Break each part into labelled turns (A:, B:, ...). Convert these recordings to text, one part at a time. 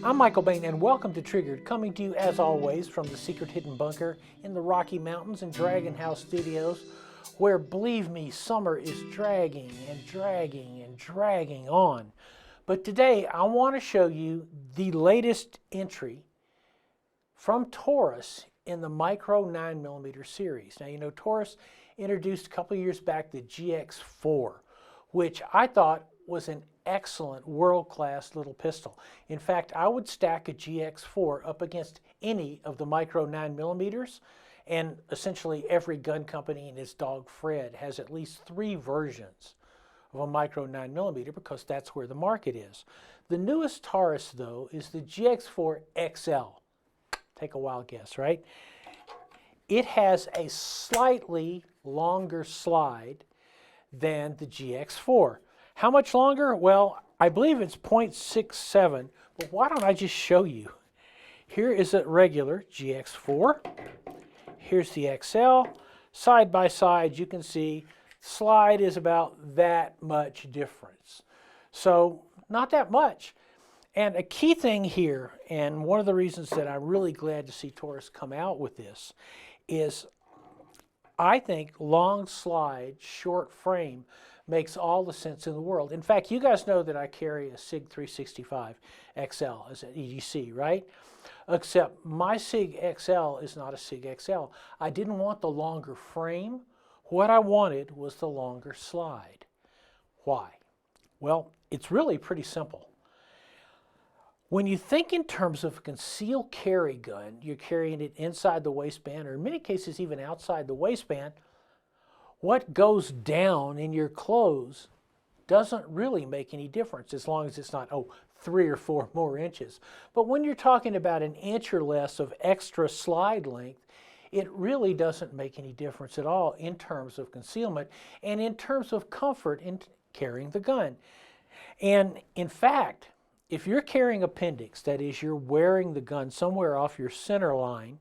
A: I'm Michael Bain, and welcome to Triggered, coming to you as always from the secret hidden bunker in the Rocky Mountains and Dragon House Studios, where, believe me, summer is dragging and dragging and dragging on. But today I want to show you the latest entry from Taurus in the Micro 9mm series. Now, you know, Taurus introduced a couple years back the GX4, which I thought was an excellent world-class little pistol. In fact, I would stack a GX4 up against any of the Micro 9mm, and essentially every gun company and its dog Fred has at least 3 versions of a Micro 9mm because that's where the market is. The newest Taurus, though, is the GX4 XL. Take a wild guess, right? It has a slightly longer slide than the GX4. How much longer? Well, I believe it's 0.67, but why don't I just show you? Here is a regular GX4. Here's the XL. Side by side, you can see slide is about that much difference. So, not that much. And a key thing here, and one of the reasons that I'm really glad to see Taurus come out with this, is I think long slide, short frame makes all the sense in the world. In fact, you guys know that I carry a SIG 365 XL as an EDC, right? Except my SIG XL is not a SIG XL. I didn't want the longer frame. What I wanted was the longer slide. Why? Well, it's really pretty simple. When you think in terms of a concealed carry gun, you're carrying it inside the waistband, or in many cases even outside the waistband, what goes down in your clothes doesn't really make any difference as long as it's not, 3 or 4 more inches. But when you're talking about an inch or less of extra slide length, it really doesn't make any difference at all in terms of concealment and in terms of comfort in carrying the gun. And in fact, if you're carrying appendix, that is, you're wearing the gun somewhere off your center line,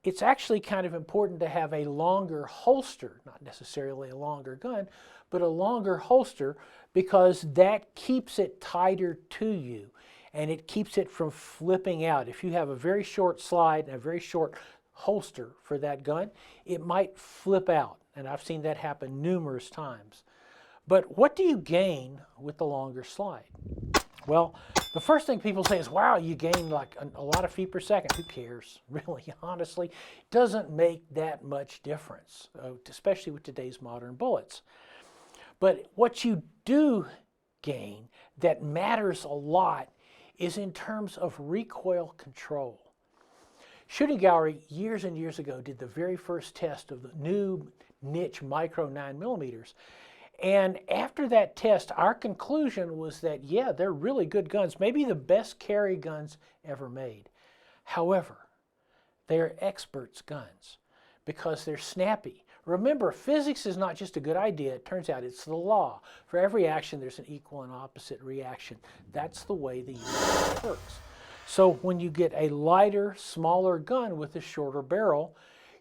A: it's actually kind of important to have a longer holster, not necessarily a longer gun, but a longer holster, because that keeps it tighter to you and it keeps it from flipping out. If you have a very short slide and a very short holster for that gun, it might flip out, and I've seen that happen numerous times. But what do you gain with the longer slide? Well, the first thing people say is, wow, you gain like a lot of feet per second. Who cares? Really, honestly, doesn't make that much difference, especially with today's modern bullets. But what you do gain that matters a lot is in terms of recoil control. Shooting Gallery years and years ago did the very first test of the new niche Micro 9mm. And after that test, our conclusion was that, yeah, they're really good guns, maybe the best carry guns ever made. However, they're experts' guns because they're snappy. Remember, physics is not just a good idea, it turns out it's the law. For every action, there's an equal and opposite reaction. That's the way the universe works. So when you get a lighter, smaller gun with a shorter barrel,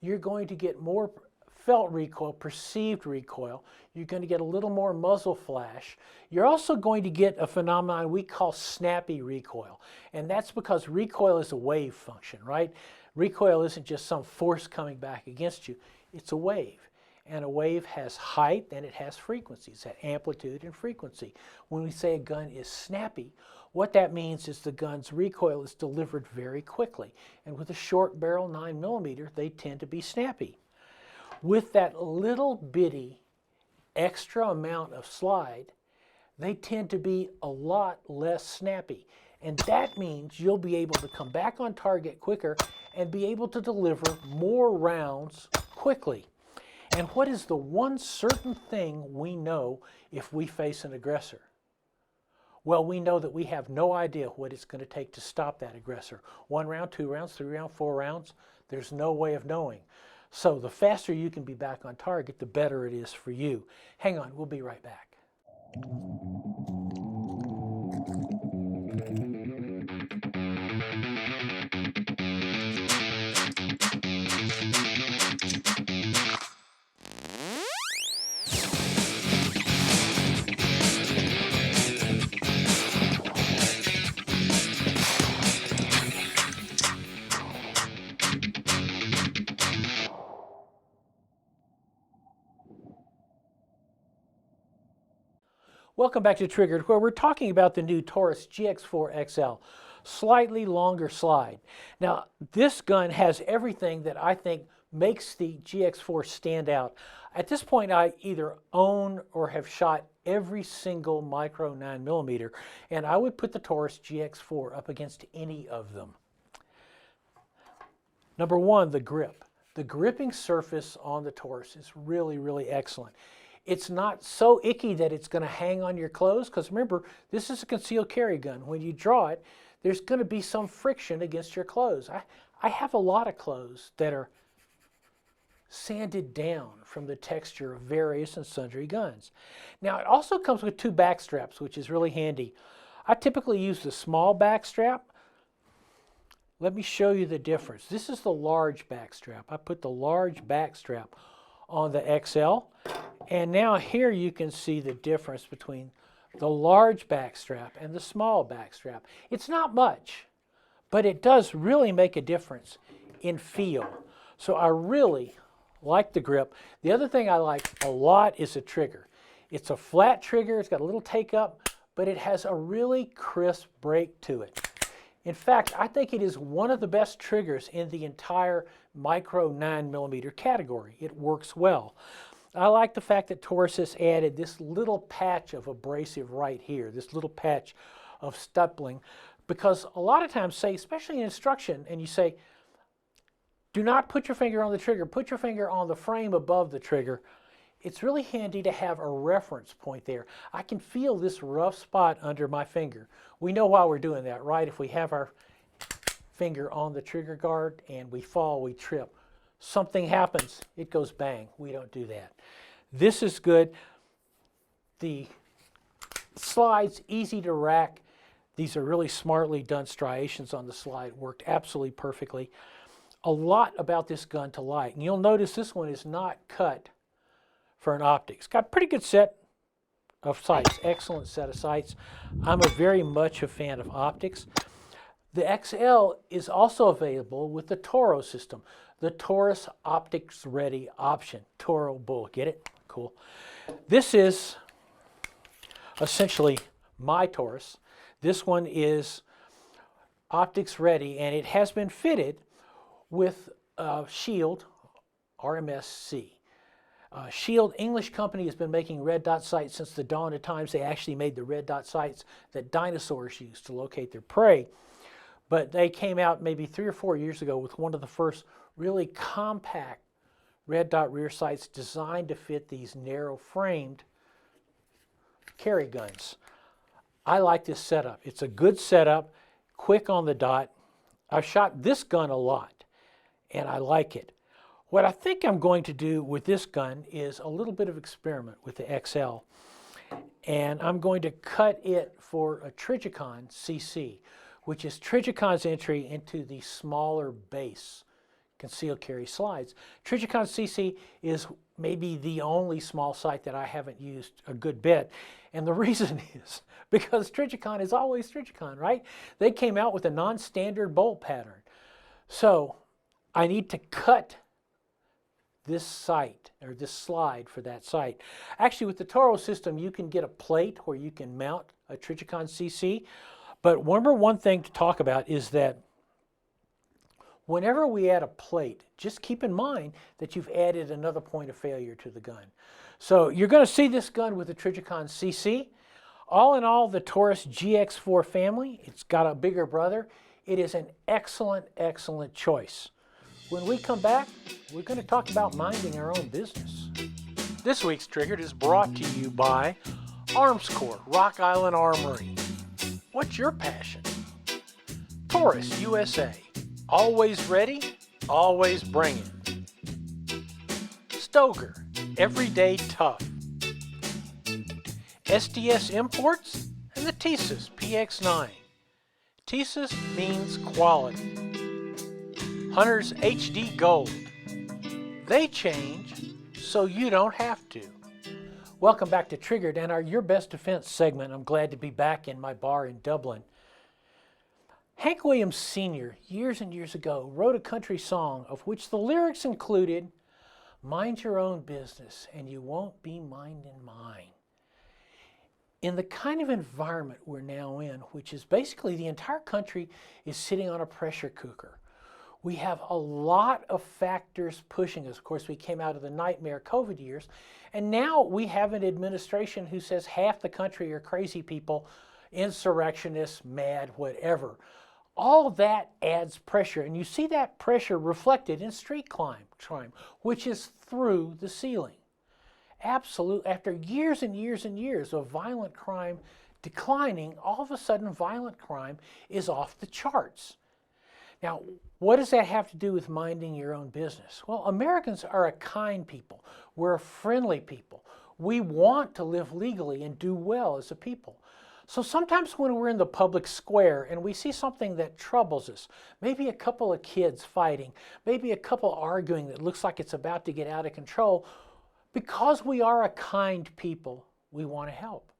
A: you're going to get more felt recoil, perceived recoil. You're going to get a little more muzzle flash. You're also going to get a phenomenon we call snappy recoil. And that's because recoil is a wave function, right? Recoil isn't just some force coming back against you. It's a wave. And a wave has height and it has frequencies, amplitude and frequency. When we say a gun is snappy, what that means is the gun's recoil is delivered very quickly. And with a short barrel 9mm, they tend to be snappy. With that little bitty extra amount of slide, they tend to be a lot less snappy. And that means you'll be able to come back on target quicker and be able to deliver more rounds quickly. And what is the one certain thing we know if we face an aggressor? Well, we know that we have no idea what it's going to take to stop that aggressor. 1 round, 2 rounds, 3 rounds, 4 rounds, there's no way of knowing. So the faster you can be back on target, the better it is for you. Hang on, we'll be right back. Welcome back to Triggered, where we're talking about the new Taurus GX4 XL. Slightly longer slide. Now, this gun has everything that I think makes the GX4 stand out. At this point, I either own or have shot every single micro 9mm, and I would put the Taurus GX4 up against any of them. Number one, the grip. The gripping surface on the Taurus is really, really excellent. It's not so icky that it's going to hang on your clothes, because remember, this is a concealed carry gun. When you draw it, there's going to be some friction against your clothes. I have a lot of clothes that are sanded down from the texture of various and sundry guns. Now, it also comes with two back straps, which is really handy. I typically use the small back strap. Let me show you the difference. This is the large back strap. I put the large back strap on the XL. And now here you can see the difference between the large back strap and the small back strap. It's not much, but it does really make a difference in feel. So I really like the grip. The other thing I like a lot is the trigger. It's a flat trigger, it's got a little take up, but it has a really crisp break to it. In fact, I think it is one of the best triggers in the entire micro 9mm category. It works well. I like the fact that Taurus has added this little patch of abrasive right here, this little patch of stippling, because a lot of times, say, especially in instruction, and you say, do not put your finger on the trigger, put your finger on the frame above the trigger. It's really handy to have a reference point there. I can feel this rough spot under my finger. We know why we're doing that, right? If we have our finger on the trigger guard and we fall, we trip. Something happens, it goes bang. We don't do that. This is good. The slide's easy to rack. These are really smartly done striations on the slide. Worked absolutely perfectly. A lot about this gun to like. And you'll notice this one is not cut for an optics. Got a pretty good set of sights. Excellent set of sights. I'm very much a fan of optics. The XL is also available with the Toro system. The Taurus Optics Ready option. Toro Bull. Get it? Cool. This is essentially my Taurus. This one is Optics Ready, and it has been fitted with Shield RMSC. Shield, English company, has been making red dot sights since the dawn of times. They actually made the red dot sights that dinosaurs used to locate their prey. But they came out maybe 3 or 4 years ago with one of the first really compact red dot rear sights designed to fit these narrow framed carry guns. I like this setup. It's a good setup, quick on the dot. I've shot this gun a lot and I like it. What I think I'm going to do with this gun is a little bit of experiment with the XL. And I'm going to cut it for a Trijicon CC, which is Trijicon's entry into the smaller base concealed carry slides. Trijicon CC is maybe the only small sight that I haven't used a good bit. And the reason is because Trijicon is always Trijicon, right? They came out with a non-standard bolt pattern. So I need to cut this sight, or this slide for that sight. Actually, with the Toro system, you can get a plate where you can mount a Trijicon CC. But remember, one thing to talk about is that whenever we add a plate, just keep in mind that you've added another point of failure to the gun. So you're going to see this gun with the Trijicon CC. All in all, the Taurus GX4 family, it's got a bigger brother. It is an excellent, excellent choice. When we come back, we're going to talk about minding our own business. This week's Triggered is brought to you by Arms Corps, Rock Island Armory. What's your passion? Taurus USA, always ready, always bringing. Stoger, everyday tough. SDS Imports and the Thesis PX9. Thesis means quality. Hunter's HD Gold. They change so you don't have to. Welcome back to Triggered and our Your Best Defense segment. I'm glad to be back in my bar in Dublin. Hank Williams Sr., years and years ago, wrote a country song of which the lyrics included, "Mind your own business and you won't be minding mine." In the kind of environment we're now in, which is basically the entire country is sitting on a pressure cooker, we have a lot of factors pushing us. Of course, we came out of the nightmare COVID years, and now we have an administration who says half the country are crazy people, insurrectionists, mad, whatever. All that adds pressure, and you see that pressure reflected in street crime, which is through the ceiling. Absolutely. After years and years and years of violent crime declining, all of a sudden violent crime is off the charts. Now, what does that have to do with minding your own business? Well, Americans are a kind people. We're a friendly people. We want to live legally and do well as a people. So sometimes when we're in the public square and we see something that troubles us, maybe a couple of kids fighting, maybe a couple arguing that looks like it's about to get out of control, because we are a kind people, we want to help.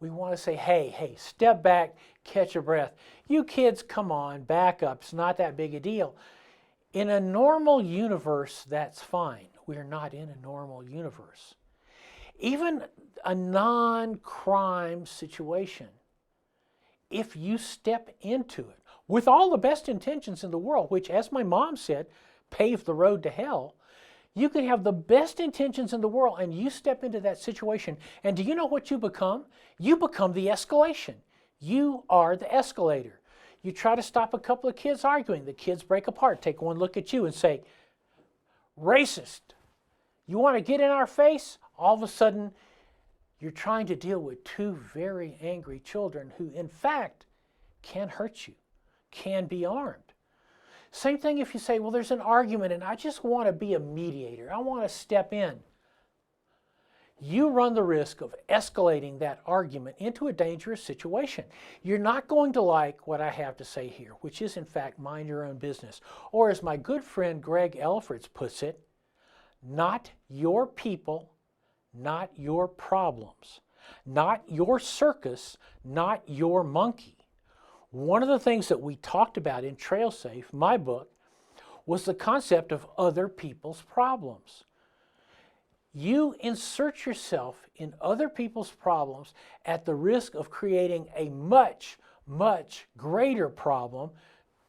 A: We want to say, hey, step back, catch your breath. You kids, come on, back up. It's not that big a deal. In a normal universe, that's fine. We're not in a normal universe. Even a non-crime situation, if you step into it with all the best intentions in the world, which, as my mom said, paved the road to hell, you can have the best intentions in the world and you step into that situation, and do you know what you become? You become the escalation. You are the escalator. You try to stop a couple of kids arguing. The kids break apart, take one look at you and say, racist. You want to get in our face? All of a sudden, you're trying to deal with two very angry children who, in fact, can hurt you, can be armed. Same thing if you say, well, there's an argument and I just want to be a mediator. I want to step in. You run the risk of escalating that argument into a dangerous situation. You're not going to like what I have to say here, which is, in fact, mind your own business. Or as my good friend Greg Elfritz puts it, not your people, not your problems, not your circus, not your monkey. One of the things that we talked about in Trail Safe, my book, was the concept of other people's problems. You insert yourself in other people's problems at the risk of creating a much, much greater problem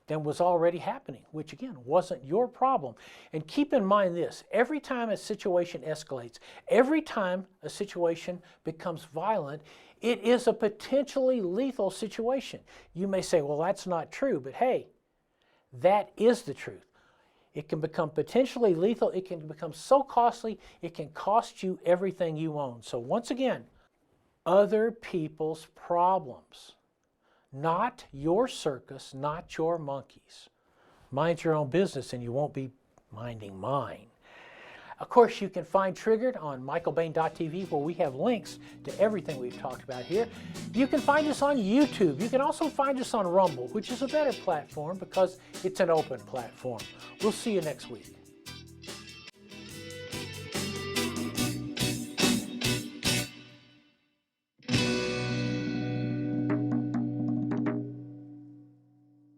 A: than was already happening, which again wasn't your problem. And keep in mind this, every time a situation escalates, every time a situation becomes violent, it is a potentially lethal situation. You may say, well, that's not true, but hey, that is the truth. It can become potentially lethal. It can become so costly, it can cost you everything you own. So once again, other people's problems, not your circus, not your monkeys. Mind your own business and you won't be minding mine. Of course, you can find Triggered on michaelbain.tv, where we have links to everything we've talked about here. You can find us on YouTube. You can also find us on Rumble, which is a better platform because it's an open platform. We'll see you next week.